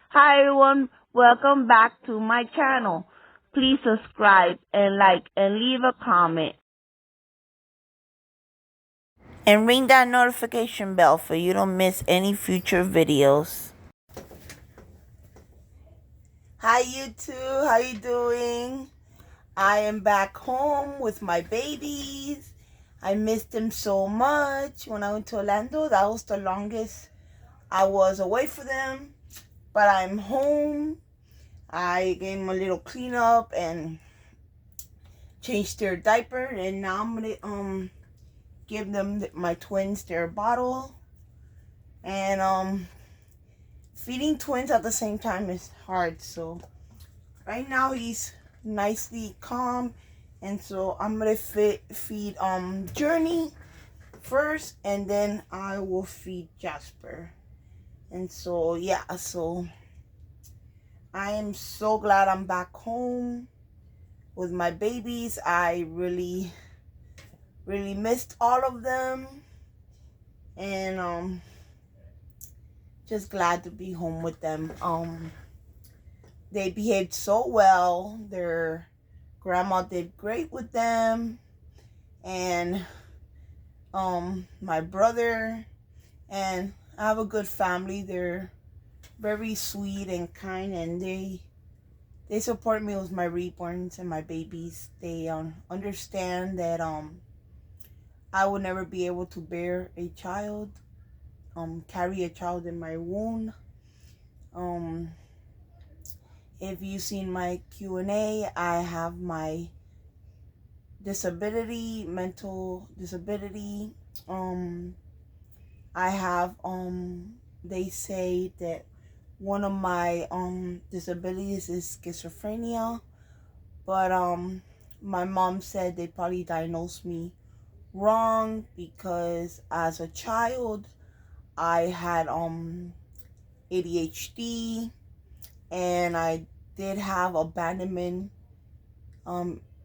Hi everyone, welcome back to my channel. Please subscribe and like and leave a comment. And ring that notification bell so you don't miss any future videos. Hi YouTube, how you doing? I am back home with my babies. I missed them so much when I went to Orlando. That was the longest I was away for them. But I'm home. I gave them a little cleanup and changed their diaper, and now I'm gonna give them my twins their bottle. And feeding twins at the same time is hard, so right now he's nicely calm, and so I'm gonna feed Journey first, and then I will feed Jasper. And so yeah, so I am so glad I'm back home with my babies. I really missed all of them, and just glad to be home with them. They behaved so well. Their grandma did great with them, and my brother, and I have a good family. They're very sweet and kind, and they support me with my reborns and my babies. They understand that I will never be able to bear a child, carry a child in my womb. If you've seen my Q&A, I have my disability, mental disability. I have they say that one of my disabilities is schizophrenia, but my mom said they probably diagnosed me wrong because as a child I had ADHD, and I did have abandonment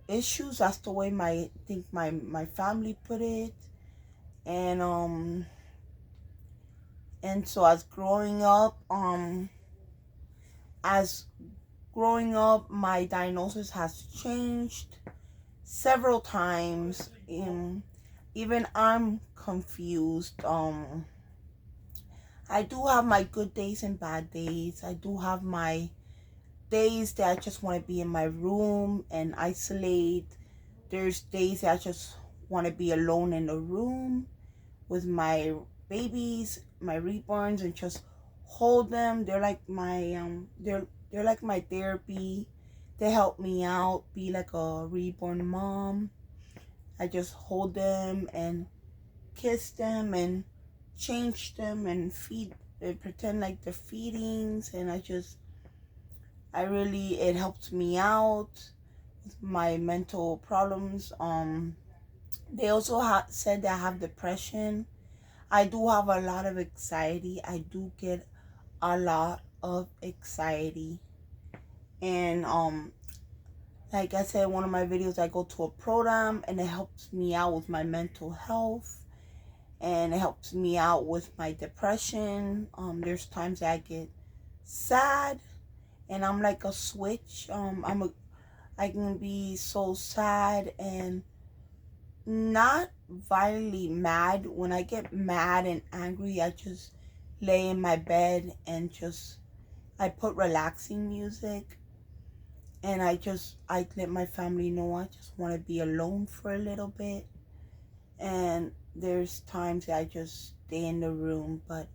issues. That's the way I think my family put it. And so as growing up, my diagnosis has changed several times. Even I'm confused. I do have my good days and bad days. I do have my days that I just want to be in my room and isolate. There's days that I just want to be alone in the room with my babies, my reborns, and just hold them. They're like my they're like my therapy. They help me out, be like a reborn mom. I just hold them and kiss them and change them and feed and pretend like they're feedings, and it helps me out with my mental problems. They also said that I have depression. I do have a lot of anxiety. I do get a lot of anxiety. And like I said in one of my videos, I go to a program and it helps me out with my mental health, and it helps me out with my depression. There's times that I get sad, and I'm like a switch. I can be so sad and not violently mad. When I get mad and angry, I just lay in my bed and I put relaxing music, and I let my family know I just want to be alone for a little bit. And there's times I just stay in the room, but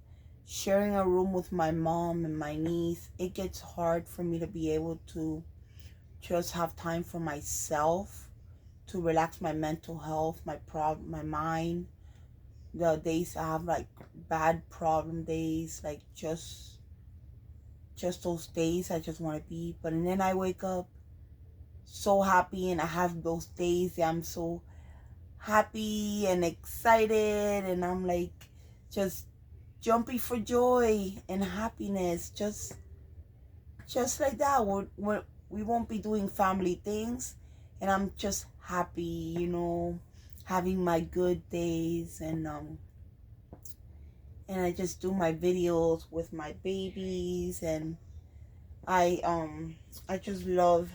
sharing a room with my mom and my niece, it gets hard for me to be able to just have time for myself, to relax my mental health, my mind. The days I have like bad problem days, like just those days I just want to be. But and then I wake up so happy, and I have those days that I'm so happy and excited, and I'm like just jumpy for joy and happiness, just like that. We won't be doing family things, and I'm just happy, having my good days. And I just do my videos with my babies, and I just love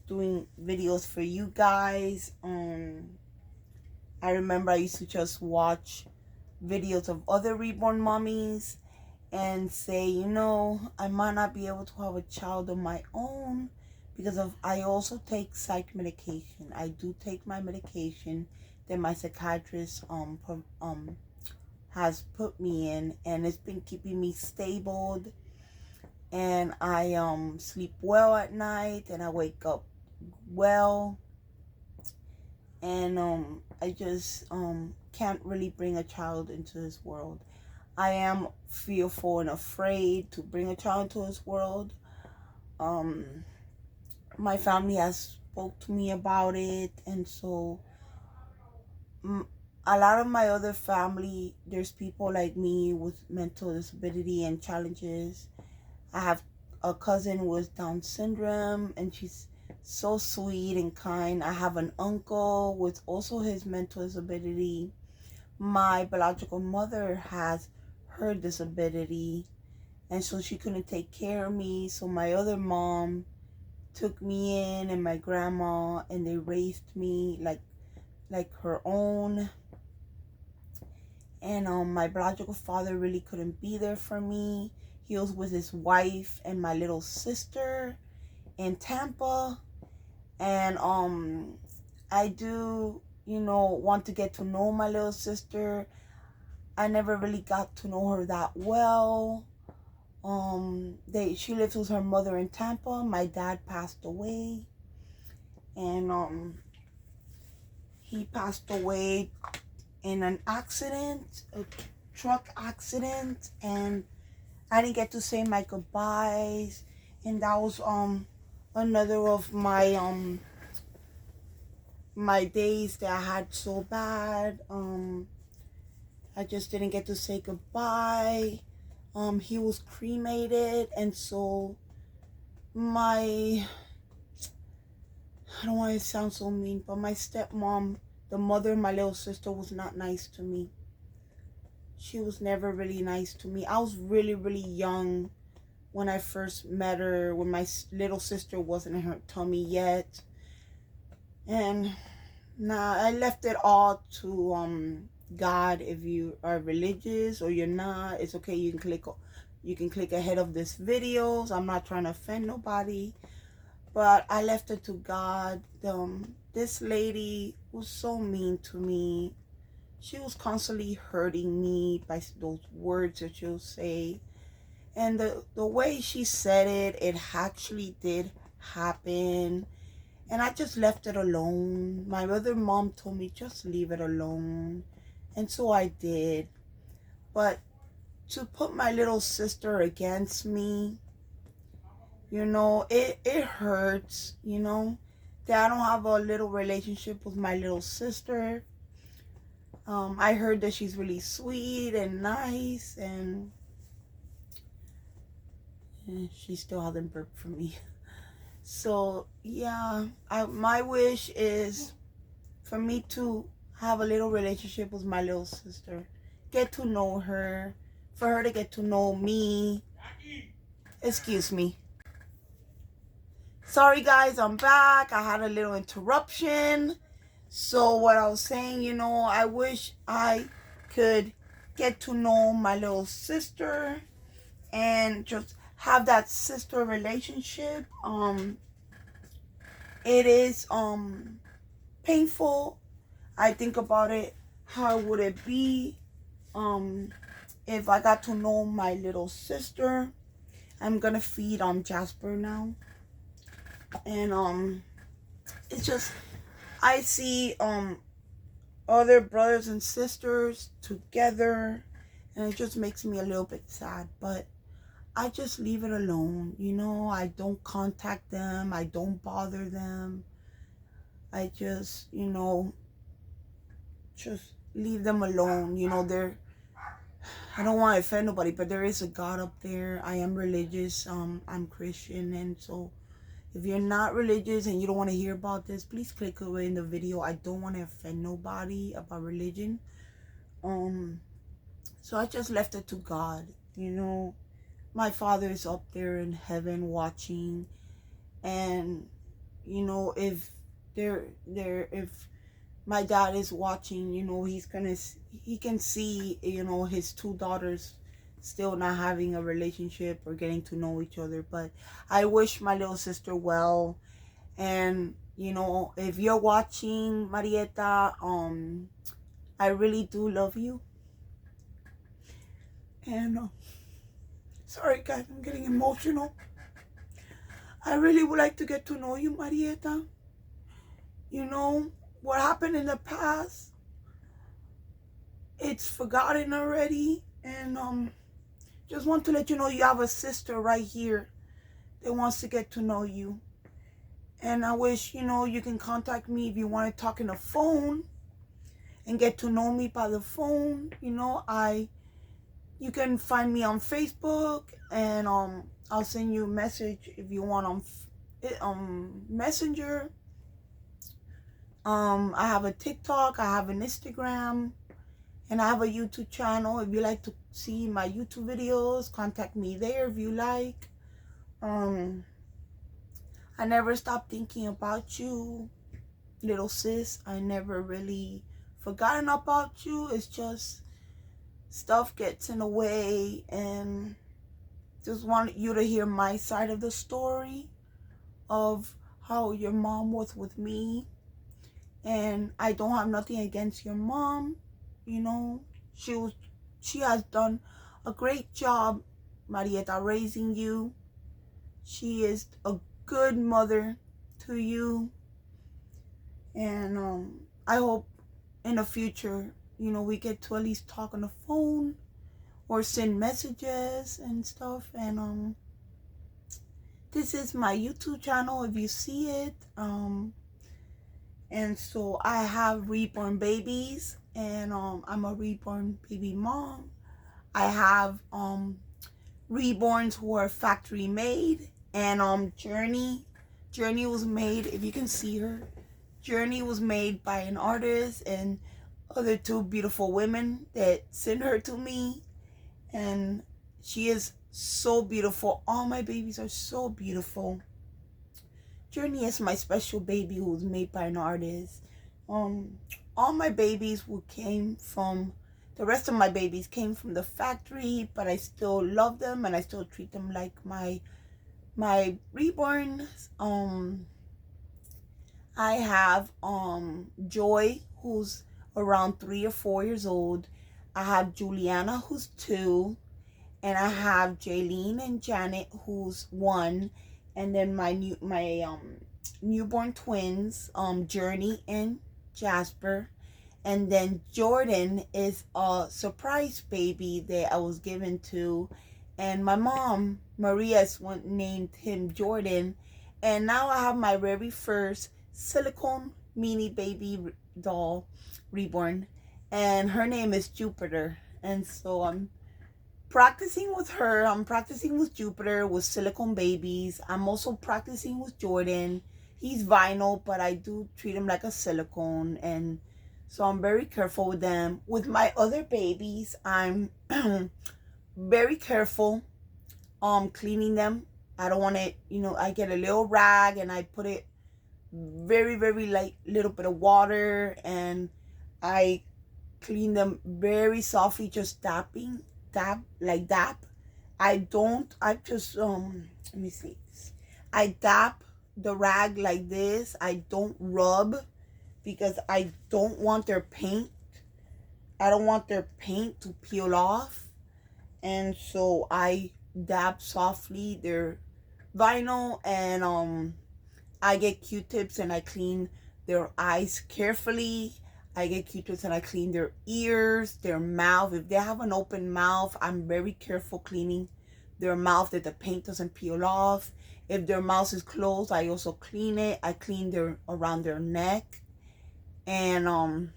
doing videos for you guys. I remember I used to just watch videos of other reborn mommies and say, you know, I might not be able to have a child of my own because of I also take psych medication. I do take my medication that my psychiatrist has put me in, and it's been keeping me stable, and I sleep well at night, and I wake up well, and I just can't really bring a child into this world. I am fearful and afraid to bring a child into this world. My family has spoke to me about it, and so a lot of my other family, there's people like me with mental disability and challenges. I have a cousin with Down syndrome, and she's so sweet and kind. I have an uncle with also his mental disability. My biological mother has her disability, and so she couldn't take care of me. So my other mom took me in, and my grandma, and they raised me like her own. And my biological father really couldn't be there for me. He was with his wife and my little sister in Tampa. And I do, you know, want to get to know my little sister. I never really got to know her that well. She lives with her mother in Tampa. My dad passed away, and he passed away in an accident, a truck accident, and I didn't get to say my goodbyes, and that was another of my days that I had so bad. I just didn't get to say goodbye. He was cremated, and so I don't want to sound so mean, but my stepmom, the mother of my little sister, was not nice to me. She was never really nice to me. I was really, really young when I first met her, when my little sister wasn't in her tummy yet. And I left it all to God. If you are religious or you're not, it's okay. You can click ahead of this video. So I'm not trying to offend nobody, but I left it to God. This lady was so mean to me. She was constantly hurting me by those words that she'll say. And the way she said it, it actually did happen. And I just left it alone. My other mom told me, just leave it alone. And so I did. But to put my little sister against me, you know, it hurts, you know, that I don't have a little relationship with my little sister. I heard that she's really sweet and nice, and she still hasn't burped for me. So yeah, my wish is for me to have a little relationship with my little sister, get to know her, for her to get to know me. Excuse me. Sorry guys, I'm back. I had a little interruption. So what I was saying, you know, I wish I could get to know my little sister and just have that sister relationship. It is painful. I think about it. How would it be if I got to know my little sister? I'm gonna feed Jasper now, and it's just I see other brothers and sisters together, and it just makes me a little bit sad, but I just leave it alone. You know, I don't contact them, I don't bother them. I just, you know, just leave them alone. You know, I don't want to offend nobody, but there is a God up there. I am religious. I'm Christian, and so if you're not religious and you don't want to hear about this, please click away in the video. I don't want to offend nobody about religion. So I just left it to God, you know. my father is up there in heaven watching, and you know, if if my dad is watching, you know, he can see, you know, his two daughters still not having a relationship or getting to know each other. But I wish my little sister well. And you know, if you're watching, Marieta, I really do love you. And sorry guys, I'm getting emotional. I really would like to get to know you, Marieta. You know, what happened in the past, it's forgotten already. And just want to let you know you have a sister right here that wants to get to know you. And I wish, you know, you can contact me if you want to talk on the phone and get to know me by the phone. You know, you can find me on Facebook, and I'll send you a message if you want on Messenger. I have a TikTok, I have an Instagram, and I have a YouTube channel. If you like to see my YouTube videos, contact me there if you like. I never stopped thinking about you, little sis. I never really forgotten about you. It's just stuff gets in the way, and just want you to hear my side of the story of how your mom was with me. And I don't have nothing against your mom. You know, she has done a great job, Marieta, raising you. She is a good mother to you. And I hope in the future, you know, we get to at least talk on the phone or send messages and stuff. And this is my YouTube channel if you see it. And so I have reborn babies, and I'm a reborn baby mom. I have reborns who are factory made, and Journey was made, if you can see her, Journey was made by an artist and other two beautiful women that sent her to me. And she is so beautiful. All my babies are so beautiful. Journey is my special baby who was made by an artist. All my babies the rest of my babies came from the factory, but I still love them and I still treat them like my reborns. I have Joy, who's around 3 or 4 years old. I have Juliana, who's 2, and I have Jaylene and Janet, who's 1, and then my newborn twins, Journey and Jasper. And then Jordan is a surprise baby that I was given to, and my mom, Maria, named him Jordan. And now I have my very first silicone mini baby doll reborn, and her name is Jupiter. And so I'm practicing with her. I'm practicing with Jupiter with silicone babies. I'm also practicing with Jordan. He's vinyl, but I do treat him like a silicone, and so I'm very careful with them. With my other babies, I'm very careful cleaning them. I don't want it, you know, I get a little rag and I put it very, very light, little bit of water, and I clean them very softly, just dap. I just let me see. I dap the rag like this. I don't rub, because I don't want their paint. I don't want their paint to peel off. And so I dab softly their vinyl, and I get Q-tips and I clean their eyes carefully. I get Q-tips and I clean their ears, their mouth. If they have an open mouth, I'm very careful cleaning their mouth that the paint doesn't peel off. If their mouth is closed, I also clean it. I clean around their neck, and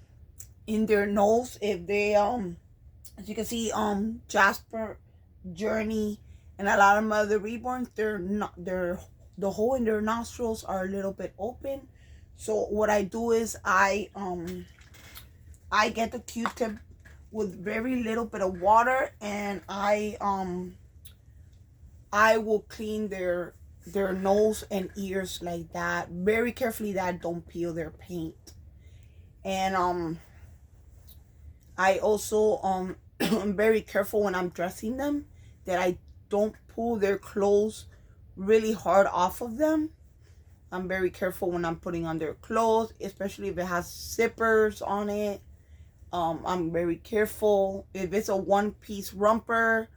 in their nose. If they as you can see, Jasper, Journey, and a lot of my other reborns, the hole in their nostrils are a little bit open. So what I do is I get the Q-tip with very little bit of water, and I I will clean their nose and ears like that very carefully, that I don't peel their paint. And I also I'm very careful when I'm dressing them, that I don't pull their clothes really hard off of them. I'm very careful when I'm putting on their clothes, especially if it has zippers on it. I'm very careful. If it's a one-piece romper,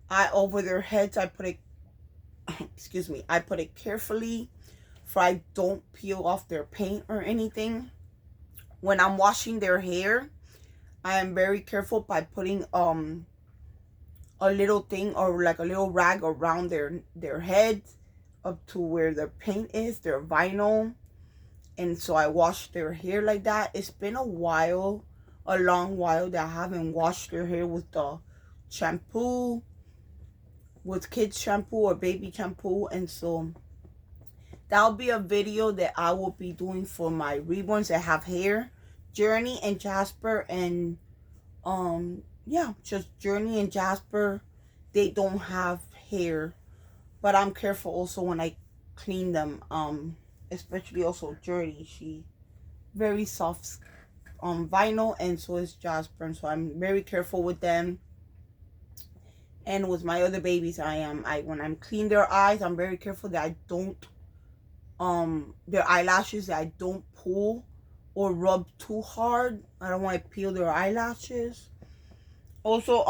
I over their heads, I put it excuse me, I put it carefully, for I don't peel off their paint or anything. When I'm washing their hair, I am very careful by putting a little thing, or like a little rag around their heads, up to where their paint is, their vinyl. And so I wash their hair like that. It's been a while, a long while, that I haven't washed their hair with the shampoo, with kids shampoo or baby shampoo. And so that'll be a video that I will be doing for my reborns that have hair. Journey and Jasper, and yeah, just Journey and Jasper, they don't have hair, but I'm careful also when I clean them. Especially also Journey, she very soft vinyl, and so is Jasper, and so I'm very careful with them. And with my other babies, when I'm clean their eyes, I'm very careful that I don't their eyelashes, that I don't pull or rub too hard. I don't want to peel their eyelashes. Also,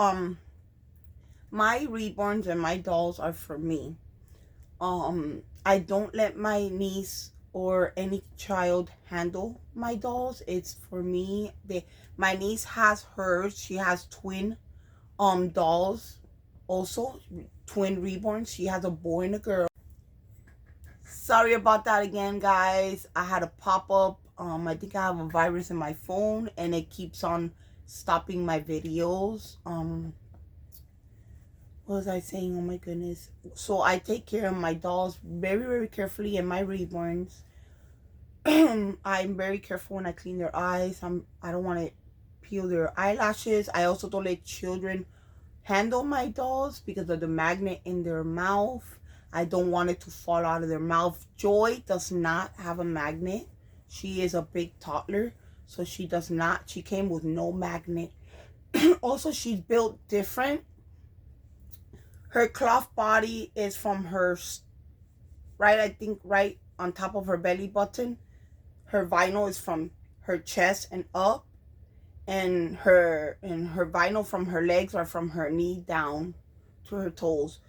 my reborns and my dolls are for me. I don't let my niece or any child handle my dolls. It's for me. My niece has hers. She has twin dolls, also twin reborns. She has a boy and a girl. Sorry about that again, guys. I had a pop-up. I think I have a virus in my phone, and it keeps on stopping my videos. What was I saying? Oh my goodness. So I take care of my dolls very, very carefully, and my reborns. I'm very careful when I clean their eyes. I don't want to peel their eyelashes. I also don't let children handle my dolls because of the magnet in their mouth. I don't want it to fall out of their mouth. Joy does not have a magnet. She is a big toddler, so she does not. She came with no magnet. Also, she's built different. Her cloth body is from her, I think right on top of her belly button. Her vinyl is from her chest and up. And her vinyl from her legs are from her knee down to her toes.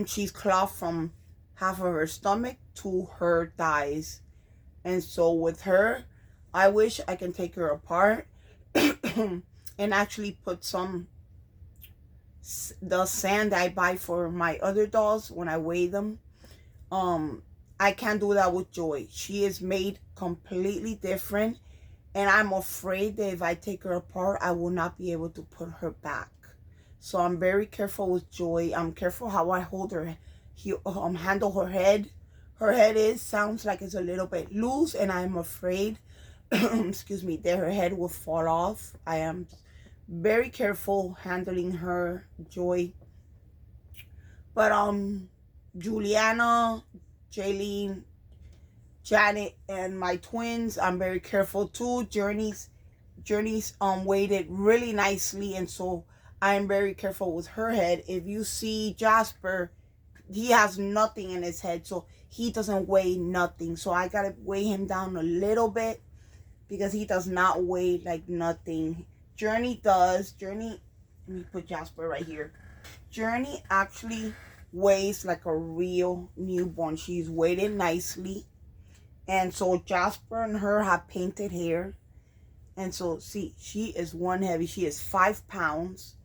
She's cloth from half of her stomach to her thighs. And so with her, I wish I can take her apart and actually put the sand I buy for my other dolls when I weigh them. I can't do that with Joy. She is made completely different, and I'm afraid that if I take her apart, I will not be able to put her back. So I'm very careful with Joy. I'm careful how I hold her, handle her head. Her head sounds like it's a little bit loose, and I'm afraid, excuse me, that her head will fall off. I am very careful handling her, Joy. But Juliana, Jaylene, Janet, and my twins, I'm very careful too. Journey's weighted really nicely, and so I'm very careful with her head. If you see Jasper, he has nothing in his head, so he doesn't weigh nothing. So I gotta weigh him down a little bit because he does not weigh like nothing. Journey does. Journey, let me put Jasper right here. Journey actually weighs like a real newborn. She's weighted nicely. And so Jasper and her have painted hair. And so, see, she is one heavy. She is 5 pounds.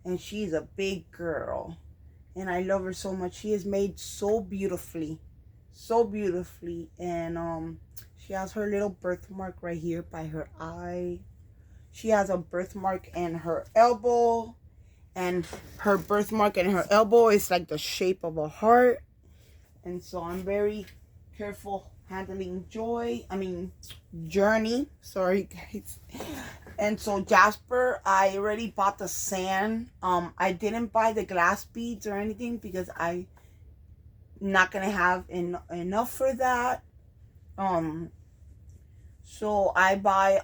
And she's a big girl. And I love her so much. She is made so beautifully. So beautifully. And she has her little birthmark right here by her eye. She has a birthmark in her elbow. And her birthmark in her elbow is like the shape of a heart. And so I'm very careful handling Journey. Sorry, guys. And so Jasper, I already bought the sand. I didn't buy the glass beads or anything because I not gonna have enough for that. So I buy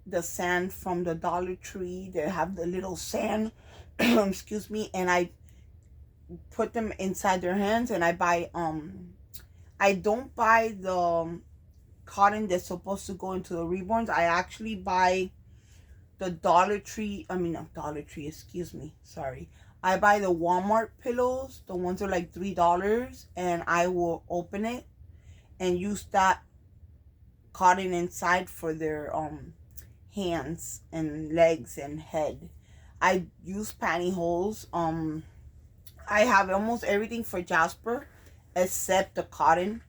the sand from the Dollar Tree. They have the little sand, excuse me, and I put them inside their hands, and I buy I don't buy the cotton that's supposed to go into the reborns. I actually buy the Dollar Tree, I mean not Dollar Tree, excuse me, sorry. I buy the Walmart pillows. The ones are like $3, and I will open it and use that cotton inside for their hands and legs and head. I use pantyhose. I have almost everything for Jasper except the cotton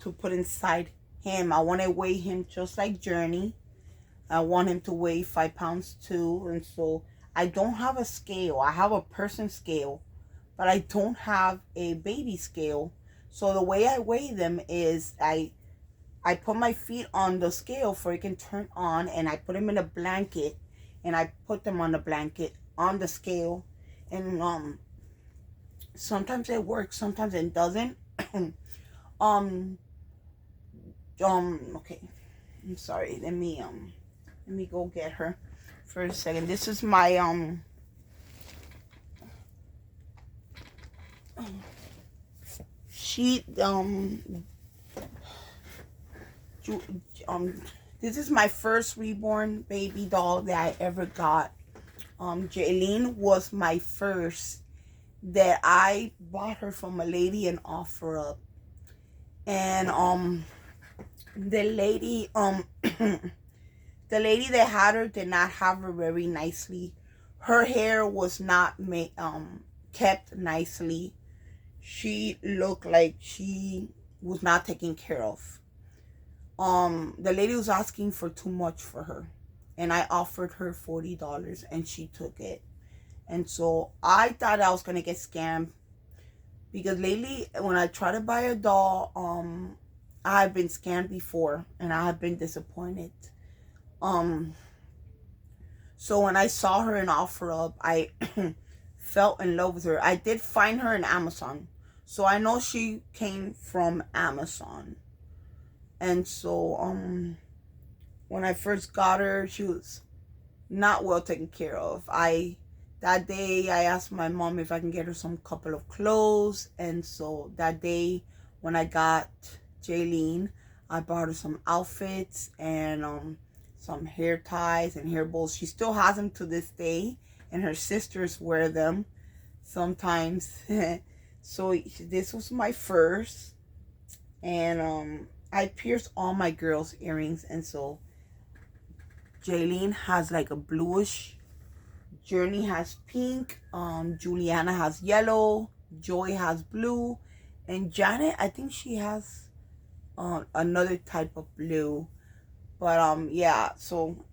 to put inside him. I want to weigh him just like Journey. I want him to weigh 5 pounds too. And so I don't have a scale. I have a person scale, but I don't have a baby scale. So the way I weigh them is I put my feet on the scale for it can turn on, and I put them in a blanket, and I put them on the blanket on the scale, and sometimes it works, sometimes it doesn't. Okay, I'm sorry. Let me go get her for a second. This is my she this is my first reborn baby doll that I ever got. Jaylene was my first that I bought her from a lady in OfferUp. And the lady the lady that had her did not have her very nicely. Her hair was not kept nicely. She looked like she was not taken care of. The lady was asking for too much for her, and I offered her $40 and she took it. And so I thought I was gonna get scammed, because lately when I try to buy a doll, I've been scammed before and I have been disappointed. So when I saw her in OfferUp, I fell in love with her. I did find her in Amazon, so I know she came from Amazon. And so when I first got her, she was not well taken care of. That day I asked my mom if I can get her some couple of clothes, and so that day when I got Jaylene, I bought her some outfits and some hair ties and hair bows. She still has them to this day, and her sisters wear them sometimes. So this was my first, and I pierced all my girls' earrings, and so Jaylene has like a bluish, Journey has pink, Juliana has yellow, Joy has blue, and Janet, I think she has another type of blue. But yeah, so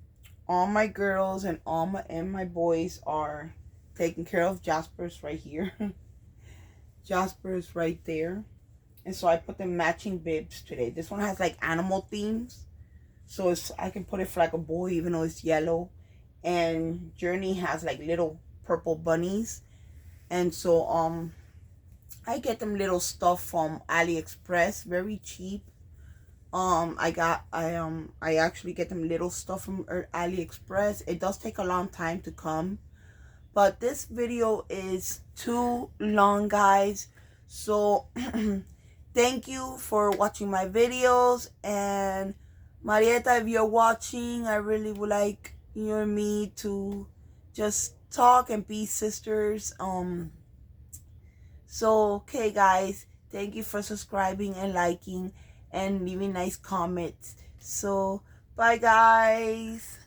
all my girls and all my boys are taken care of. Jasper's right here. Jasper's right there. And so I put the matching bibs today. This one has like animal themes, so I can put it for like a boy even though it's yellow. And Journey has like little purple bunnies. And so I get them little stuff from AliExpress, very cheap. I actually get them little stuff from AliExpress. It does take a long time to come, but this video is too long, guys. So thank you for watching my videos. And Marieta, if you're watching, I really would like you and me to just talk and be sisters. So okay, guys, thank you for subscribing and liking and leaving nice comments. So bye, guys.